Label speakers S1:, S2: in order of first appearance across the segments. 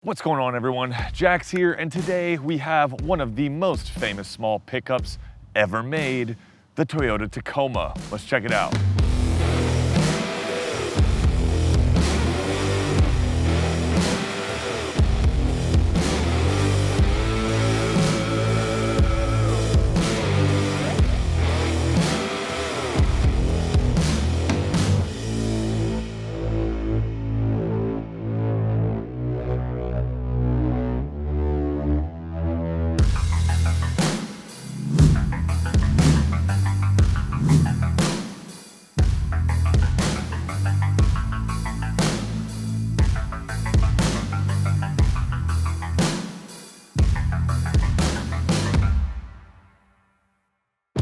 S1: What's going on, everyone? Jax here, and today we have one of the most famous small pickups ever made, the Toyota Tacoma. Let's check it out.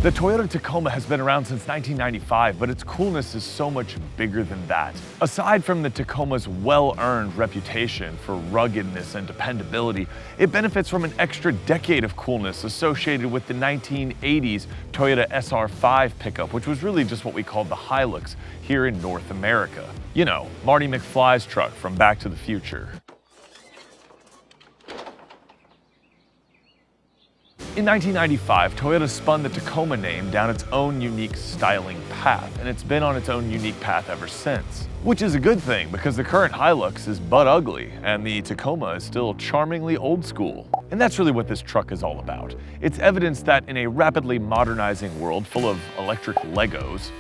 S1: The Toyota Tacoma has been around since 1995, but its coolness is so much bigger than that. Aside from the Tacoma's well-earned reputation for ruggedness and dependability, it benefits from an extra decade of coolness associated with the 1980s Toyota SR5 pickup, which was really just what we called the Hilux here in North America. You know, Marty McFly's truck from Back to the Future. In 1995, Toyota spun the Tacoma name down its own unique styling path, and it's been on its own unique path ever since. Which is a good thing, because the current Hilux is butt ugly, and the Tacoma is still charmingly old school. And that's really what this truck is all about. It's evidence that in a rapidly modernizing world full of electric Legos,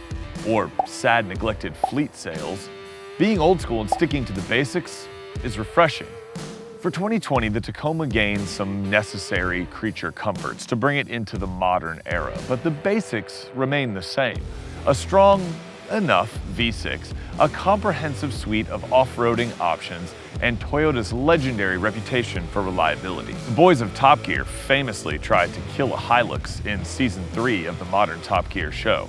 S1: or sad neglected fleet sales, being old school and sticking to the basics is refreshing. For 2020, the Tacoma gained some necessary creature comforts to bring it into the modern era, but the basics remain the same. A strong enough V6, a comprehensive suite of off-roading options, and Toyota's legendary reputation for reliability. The boys of Top Gear famously tried to kill a Hilux in Season 3 of the modern Top Gear show.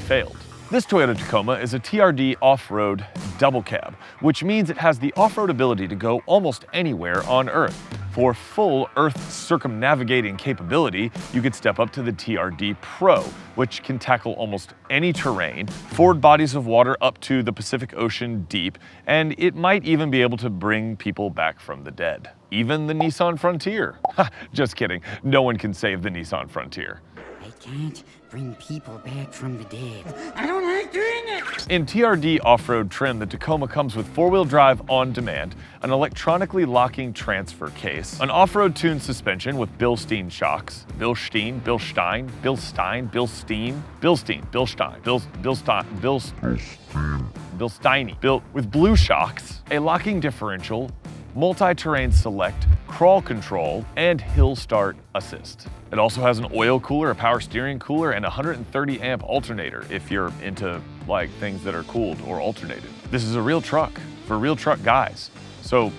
S1: Failed. This Toyota Tacoma is a TRD Offroad double cab, which means it has the off-road ability to go almost anywhere on Earth. For full Earth circumnavigating capability, you could step up to the TRD Pro, which can tackle almost any terrain, ford bodies of water up to the Pacific Ocean deep, and it might even be able to bring people back from the dead. Even the Nissan Frontier. Just kidding, no one can save the Nissan Frontier.
S2: I can't bring people back from the dead. I don't like doing it!
S1: In TRD off-road trim, the Tacoma comes with four-wheel drive on demand, an electronically locking transfer case, an off-road tuned suspension with Bilstein shocks, Bilstein, with blue shocks, a locking differential, multi-terrain select, crawl control, and hill start assist. It also has an oil cooler, a power steering cooler, and a 130 amp alternator if you're into like things that are cooled or alternated. This is a real truck for real truck guys. So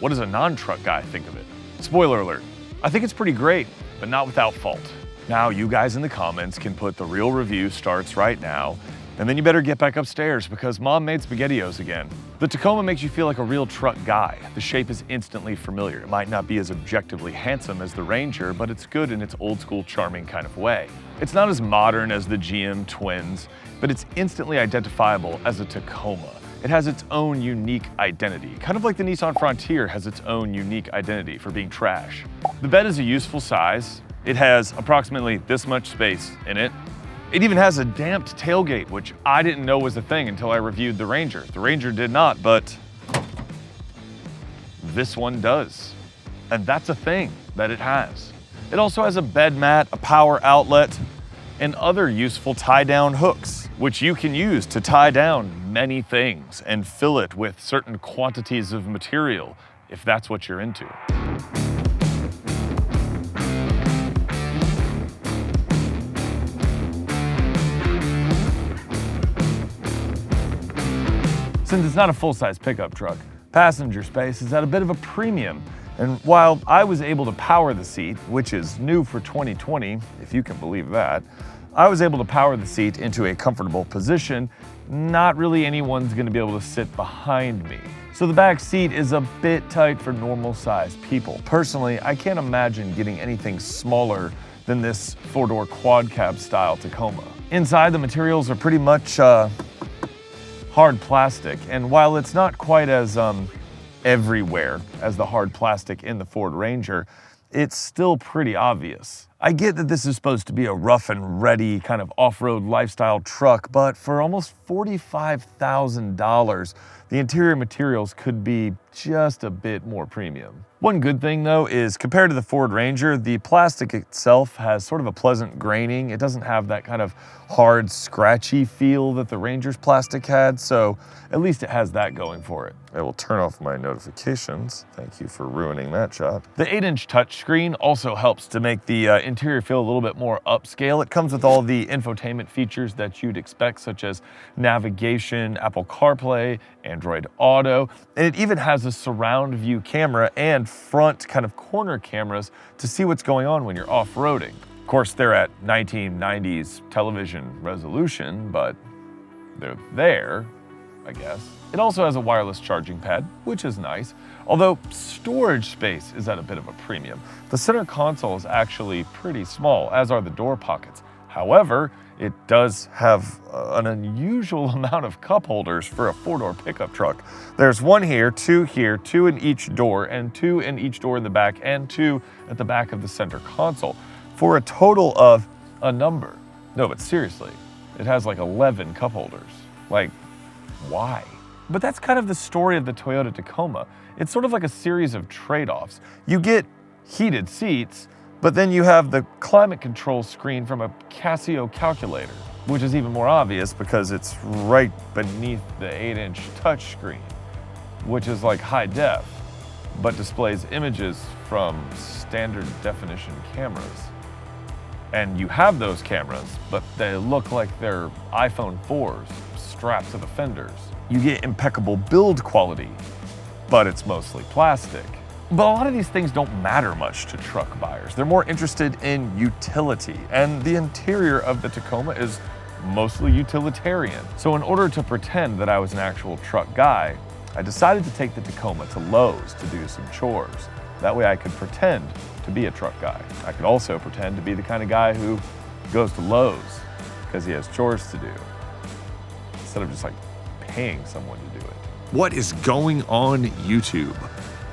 S1: what does a non-truck guy think of it? Spoiler alert, I think it's pretty great, but not without fault. Now you guys in the comments can put the real review starts right now, and then you better get back upstairs because Mom made SpaghettiOs again. The Tacoma makes you feel like a real truck guy. The shape is instantly familiar. It might not be as objectively handsome as the Ranger, but it's good in its old school charming kind of way. It's not as modern as the GM Twins, but it's instantly identifiable as a Tacoma. It has its own unique identity, kind of like the Nissan Frontier has its own unique identity for being trash. The bed is a useful size. It has approximately this much space in it. It even has a damped tailgate, which I didn't know was a thing until I reviewed the Ranger. The Ranger did not, but this one does. And that's a thing that it has. It also has a bed mat, a power outlet, and other useful tie-down hooks, which you can use to tie down many things and fill it with certain quantities of material, if that's what you're into. Since it's not a full-size pickup truck, passenger space is at a bit of a premium. And while I was able to power the seat, which is new for 2020, if you can believe that, I was able to power the seat into a comfortable position not really anyone's gonna be able to sit behind me. So the back seat is a bit tight for normal sized people. Personally, I can't imagine getting anything smaller than this 4-door quad cab style Tacoma. Inside, the materials are pretty much hard plastic, and while it's not quite as everywhere as the hard plastic in the Ford Ranger, it's still pretty obvious. I get that this is supposed to be a rough and ready kind of off-road lifestyle truck, but for almost $45,000, the interior materials could be just a bit more premium. One good thing though is compared to the Ford Ranger, the plastic itself has sort of a pleasant graining. It doesn't have that kind of hard, scratchy feel that the Ranger's plastic had, so at least it has that going for it. I will turn off my notifications. Thank you for ruining that shot. The 8-inch touchscreen also helps to make the interior feel a little bit more upscale. It comes with all the infotainment features that you'd expect, such as navigation, Apple CarPlay, Android Auto, and it even has a surround view camera and front kind of corner cameras to see what's going on when you're off-roading. Of course, they're at 1990s television resolution, but they're there, I guess. It also has a wireless charging pad, which is nice, although storage space is at a bit of a premium. The center console is actually pretty small, as are the door pockets. However, it does have an unusual amount of cup holders for a 4-door pickup truck. There's one here, 2 in each door, and 2 in each door in the back, and 2 at the back of the center console, for a total of a number. No, but seriously, it has like 11 cup holders. Like, why? But that's kind of the story of the Toyota Tacoma. It's sort of like a series of trade-offs. You get heated seats, but then you have the climate control screen from a Casio calculator, which is even more obvious because it's right beneath the 8-inch touchscreen, which is like high def, but displays images from standard definition cameras. And you have those cameras, but they look like they're iPhone 4s strapped to the fenders. You get impeccable build quality, but it's mostly plastic. But a lot of these things don't matter much to truck buyers. They're more interested in utility, and the interior of the Tacoma is mostly utilitarian. So in order to pretend that I was an actual truck guy, I decided to take the Tacoma to Lowe's to do some chores. That way I could pretend to be a truck guy. I could also pretend to be the kind of guy who goes to Lowe's because he has chores to do, instead of just like paying someone to do it.
S3: What is going on, YouTube?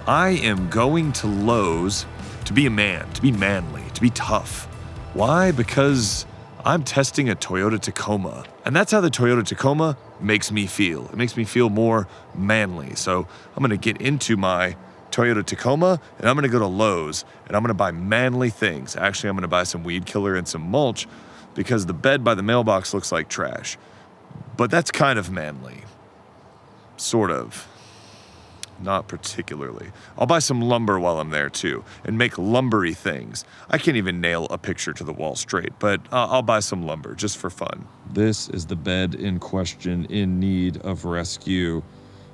S3: I am going to Lowe's to be a man, to be manly, to be tough. Why? Because I'm testing a Toyota Tacoma. And that's how the Toyota Tacoma makes me feel. It makes me feel more manly. So I'm gonna get into my Toyota Tacoma and I'm gonna go to Lowe's and I'm gonna buy manly things. Actually, I'm gonna buy some weed killer and some mulch because the bed by the mailbox looks like trash. But that's kind of manly. Sort of. Not particularly. I'll buy some lumber while I'm there too, and make lumbery things. I can't even nail a picture to the wall straight, but I'll buy some lumber just for fun. This is the bed in question in need of rescue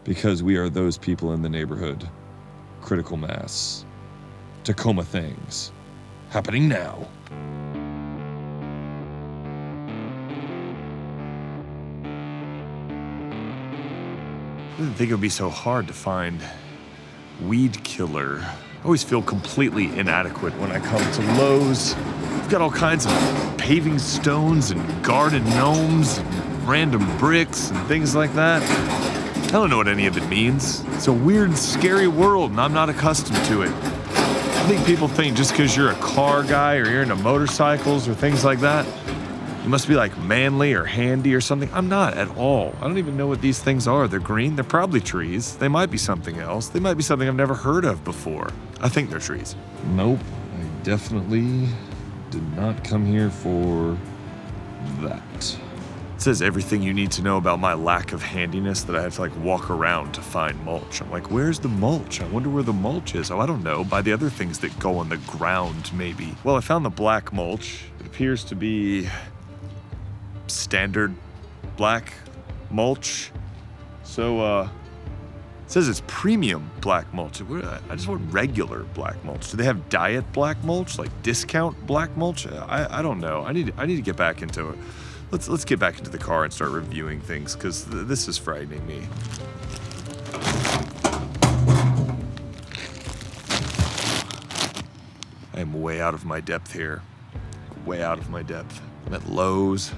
S3: because we are those people in the neighborhood. Critical mass. Tacoma things. Happening now. I didn't think it would be so hard to find weed killer. I always feel completely inadequate when I come to Lowe's. We've got all kinds of paving stones and garden gnomes and random bricks and things like that. I don't know what any of it means. It's a weird, scary world and I'm not accustomed to it. I think people think just because you're a car guy or you're into motorcycles or things like that, you must be like manly or handy or something. I'm not at all. I don't even know what these things are. They're green. They're probably trees. They might be something else. They might be something I've never heard of before. I think they're trees. Nope. I definitely did not come here for that. It says everything you need to know about my lack of handiness, that I have to like walk around to find mulch. I'm like, where's the mulch? I wonder where the mulch is. Oh, I don't know. By the other things that go on the ground, maybe. Well, I found the black mulch. It appears to be standard black mulch. So, it says it's premium black mulch. I just want regular black mulch. Do they have diet black mulch, like discount black mulch? I don't know. I need to get back into let's get back into the car and start reviewing things, because this is frightening me. I am way out of my depth here. Way out of my depth. I'm at Lowe's.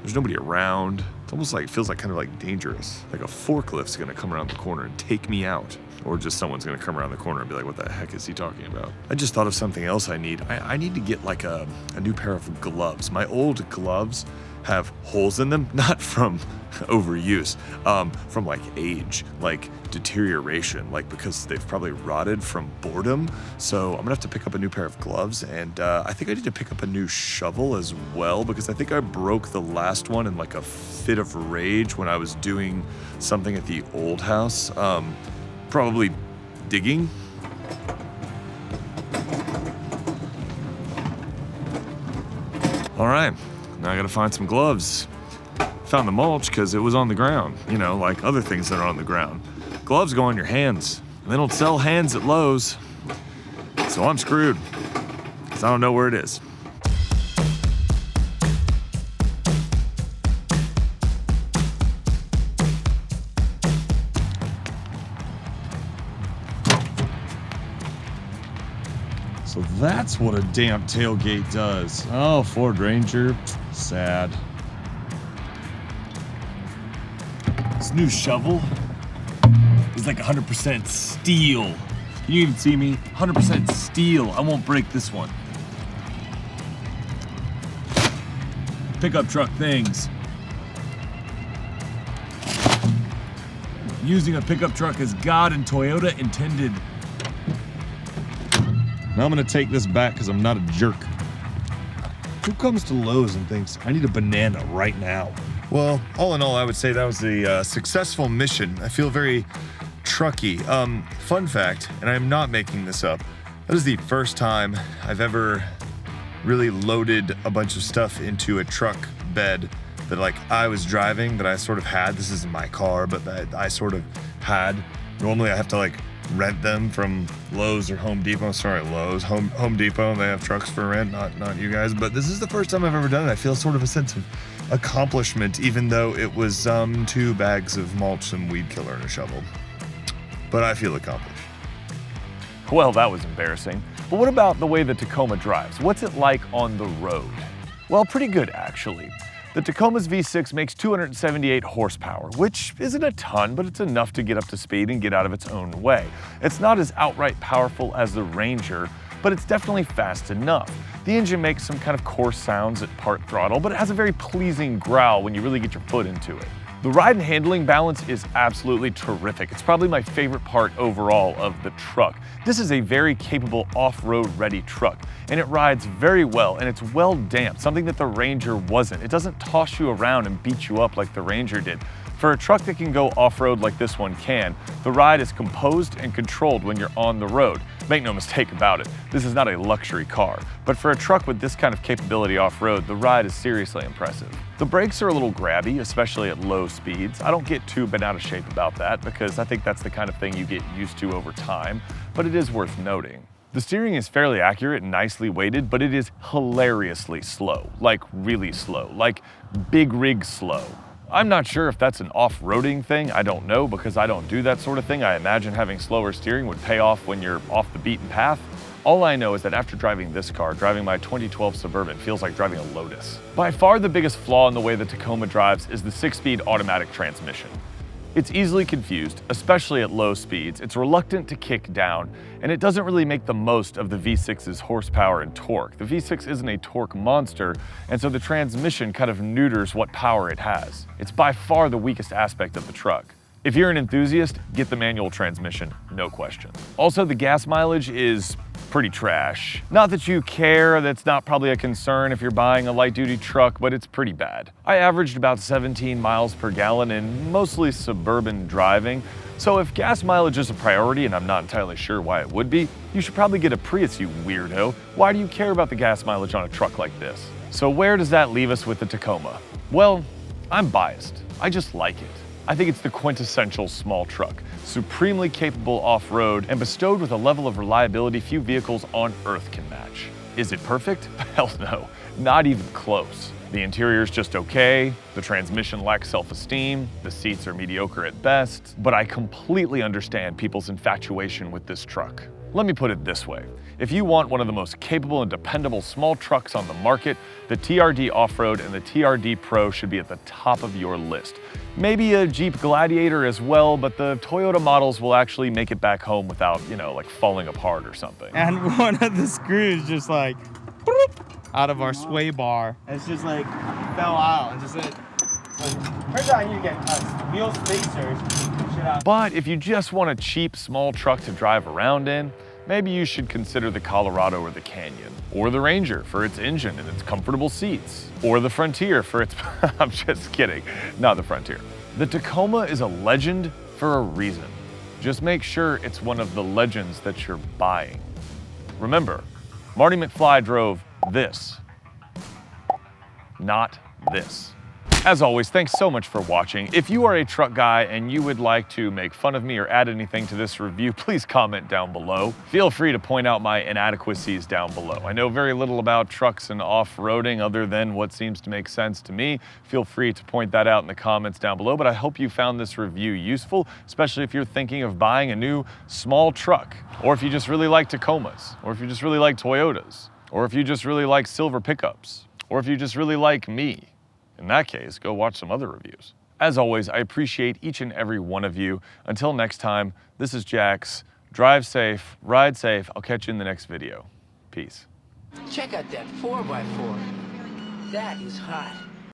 S3: There's nobody around. It's almost like, it feels like kind of like dangerous. Like a forklift's gonna come around the corner and take me out. Or just someone's gonna come around the corner and be like, what the heck is he talking about? I just thought of something else I need. I need to get like a new pair of gloves. My old gloves have holes in them, not from overuse, from like age, like deterioration, like because they've probably rotted from boredom. So I'm gonna have to pick up a new pair of gloves, and I think I need to pick up a new shovel as well, because I think I broke the last one in like a fit of rage when I was doing something at the old house, probably digging. All right. Now I gotta find some gloves. Found the mulch because it was on the ground, you know, like other things that are on the ground. Gloves go on your hands. They don't sell hands at Lowe's. So I'm screwed, because I don't know where it is. So that's what a damp tailgate does. Oh, Ford Ranger, sad. This new shovel is like 100% steel. Can you even see me? 100% steel. I won't break this one. Pickup truck things. Using a pickup truck as God and Toyota intended. Now I'm gonna take this back because I'm not a jerk. Who comes to Lowe's and thinks, I need a banana right now? Well, all in all, I would say that was a successful mission. I feel very trucky. Fun fact, and I'm not making this up, that is the first time I've ever really loaded a bunch of stuff into a truck bed that like I was driving, that I sort of had. This isn't my car, but that I sort of had. Normally I have to like rent them from Lowe's or Home Depot. Sorry, Lowe's, Home Depot, they have trucks for rent, not you guys. But this is the first time I've ever done it. I feel sort of a sense of accomplishment, even though it was 2 bags of mulch, some weed killer, and a shovel. But I feel accomplished.
S1: Well, that was embarrassing. But what about the way the Tacoma drives? What's it like on the road? Well, pretty good actually. The Tacoma's V6 makes 278 horsepower, which isn't a ton, but it's enough to get up to speed and get out of its own way. It's not as outright powerful as the Ranger, but it's definitely fast enough. The engine makes some kind of coarse sounds at part throttle, but it has a very pleasing growl when you really get your foot into it. The ride and handling balance is absolutely terrific. It's probably my favorite part overall of the truck. This is a very capable off-road ready truck, and it rides very well, and it's well damped, something that the Ranger wasn't. It doesn't toss you around and beat you up like the Ranger did. For a truck that can go off-road like this one can, the ride is composed and controlled when you're on the road. Make no mistake about it, this is not a luxury car, but for a truck with this kind of capability off-road, the ride is seriously impressive. The brakes are a little grabby, especially at low speeds. I don't get too bent out of shape about that because I think that's the kind of thing you get used to over time, but it is worth noting. The steering is fairly accurate and nicely weighted, but it is hilariously slow, like really slow, like big rig slow. I'm not sure if that's an off-roading thing, I don't know, because I don't do that sort of thing. I imagine having slower steering would pay off when you're off the beaten path. All I know is that after driving this car, driving my 2012 Suburban feels like driving a Lotus. By far the biggest flaw in the way the Tacoma drives is the 6-speed automatic transmission. It's easily confused, especially at low speeds. It's reluctant to kick down, and it doesn't really make the most of the V6's horsepower and torque. The V6 isn't a torque monster, and so the transmission kind of neuters what power it has. It's by far the weakest aspect of the truck. If you're an enthusiast, get the manual transmission, no question. Also, the gas mileage is pretty trash. Not that you care, that's not probably a concern if you're buying a light-duty truck, but it's pretty bad. I averaged about 17 miles per gallon in mostly suburban driving, so if gas mileage is a priority, and I'm not entirely sure why it would be, you should probably get a Prius, you weirdo. Why do you care about the gas mileage on a truck like this? So where does that leave us with the Tacoma? Well, I'm biased. I just like it. I think it's the quintessential small truck, supremely capable off-road and bestowed with a level of reliability few vehicles on Earth can match. Is it perfect? Hell no, not even close. The interior's just okay, the transmission lacks self-esteem, the seats are mediocre at best, but I completely understand people's infatuation with this truck. Let me put it this way. If you want one of the most capable and dependable small trucks on the market, the TRD Offroad and the TRD Pro should be at the top of your list. Maybe a Jeep Gladiator as well, but the Toyota models will actually make it back home without, like falling apart or something.
S4: And one of the screws just like out of our sway bar. It's just like fell out and just turns out you get wheel spacers.
S1: But if you just want a cheap small truck to drive around in, maybe you should consider the Colorado or the Canyon, or the Ranger for its engine and its comfortable seats, or the Frontier for its, I'm just kidding, not the Frontier. The Tacoma is a legend for a reason. Just make sure it's one of the legends that you're buying. Remember, Marty McFly drove this, not this. As always, thanks so much for watching. If you are a truck guy and you would like to make fun of me or add anything to this review, please comment down below. Feel free to point out my inadequacies down below. I know very little about trucks and off-roading other than what seems to make sense to me. Feel free to point that out in the comments down below, but I hope you found this review useful, especially if you're thinking of buying a new small truck, or if you just really like Tacomas, or if you just really like Toyotas, or if you just really like silver pickups, or if you just really like me. In that case, go watch some other reviews. As always, I appreciate each and every one of you. Until next time, this is Jax. Drive safe, ride safe. I'll catch you in the next video. Peace.
S5: Check out that 4x4. That is hot.